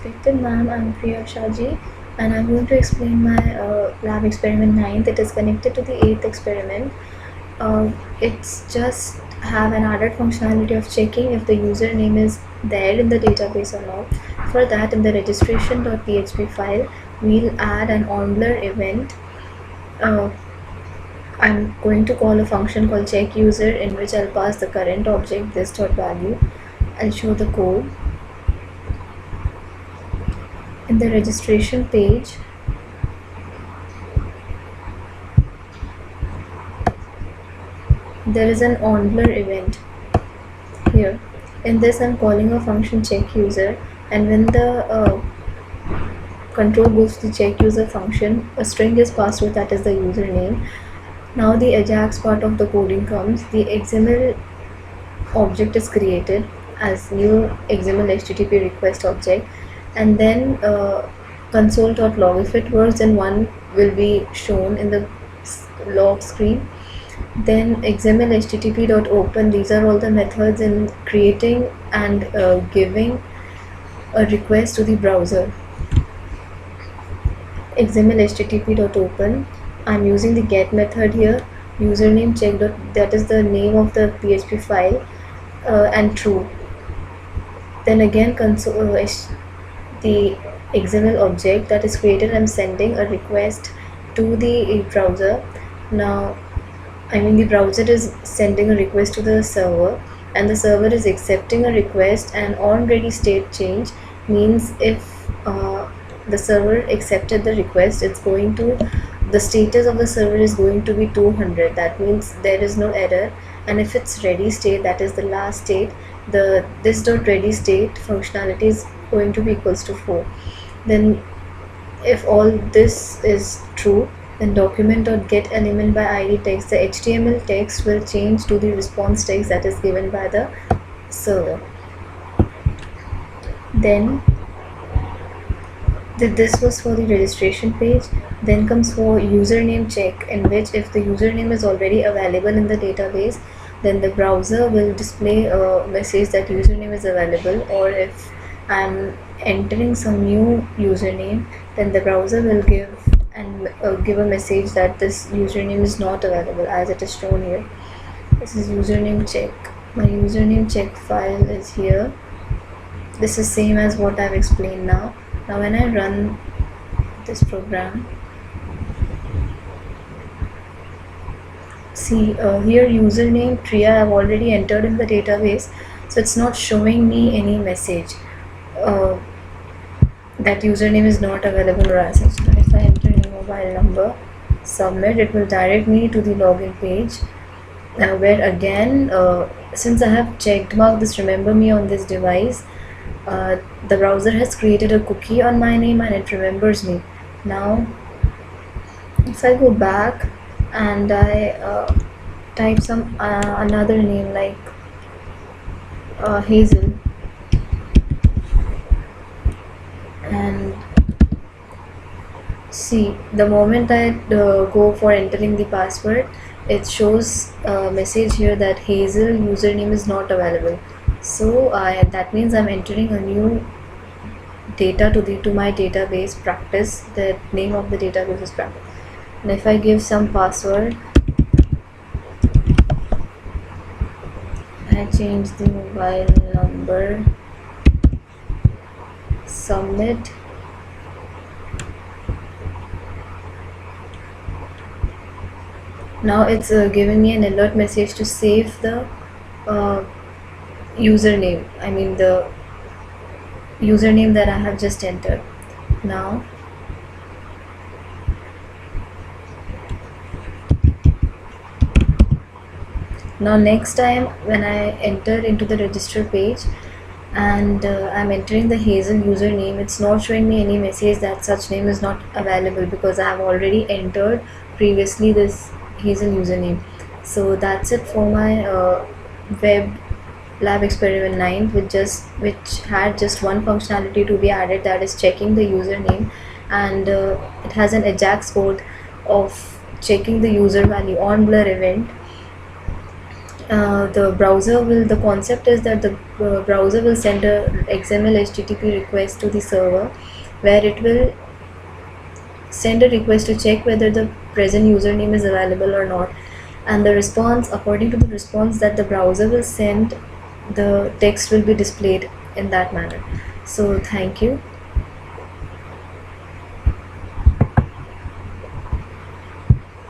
Respected ma'am, I'm Priya Shaji, and I'm going to explain my lab experiment 9th. It is connected to the 8th experiment. It's just have an added functionality of checking if the username is there in the database or not. For that, in the registration.php file, we'll add an onBlur event. I'm going to call a function called checkUser, in which I'll pass the current object this.value. I'll show the code. In the registration page, there is an onBlur event here. In this, I'm calling a function checkUser, and when the control goes to the checkUser function, a string is passed with, that is the username. Now the Ajax part of the coding comes. The XML object is created as new XML HTTP request object, and then console.log. If it works, then one will be shown in the log screen. Then XML HTTP.open. These are all the methods in creating and giving a request to the browser. XML HTTP.open. I'm using the get method here. Username check. That is the name of the PHP file, and true. Then again console the XML object that is created. I'm sending a request to the browser. Now the browser is sending a request to the server, and the server is accepting a request. And on ready state change means if the server accepted the request, it's going to, the status of the server is going to be 200. That means there is no error. And if it's ready state, that is the last state, the this.ready state functionality is going to be equals to 4. Then if all this is true, then document.getElement by id text, the HTML text will change to the response text that is given by the server. Then this was for the registration page. Then comes for username check, in which if the username is already available in the database, then the browser will display a message that username is available. Or if I'm entering some new username, then the browser will give a message that this username is not available, as it is shown here. This is username check. My username check file is here. This is same as what I've explained now. Now when I run this program, see here username Priya I've already entered in the database, so it's not showing me any message that username is not available or as such. Now if I enter a mobile number, submit, it will direct me to the login page, where again since I have checked mark this remember me on this device, the browser has created a cookie on my name and it remembers me. Now if I go back and I type some another name like Hazel, and see, the moment I go for entering the password, it shows a message here that Hazel username is not available. So that means I'm entering a new data to my database practice. The name of the database is practice. And if I give some password, I change the mobile number, submit. Now it's giving me an alert message to save the username, the username that I have just entered. Now next time when I enter into the register page and I'm entering the Hazel username, it's not showing me any message that such name is not available, because I have already entered previously this Hazel username. So that's it for my web lab experiment 9, which had just one functionality to be added, that is checking the username, and it has an Ajax code of checking the user value onBlur event. The concept is that the browser will send a XML HTTP request to the server, where it will send a request to check whether the present username is available or not, and the response, according to the response that the browser will send, the text will be displayed in that manner. So thank you.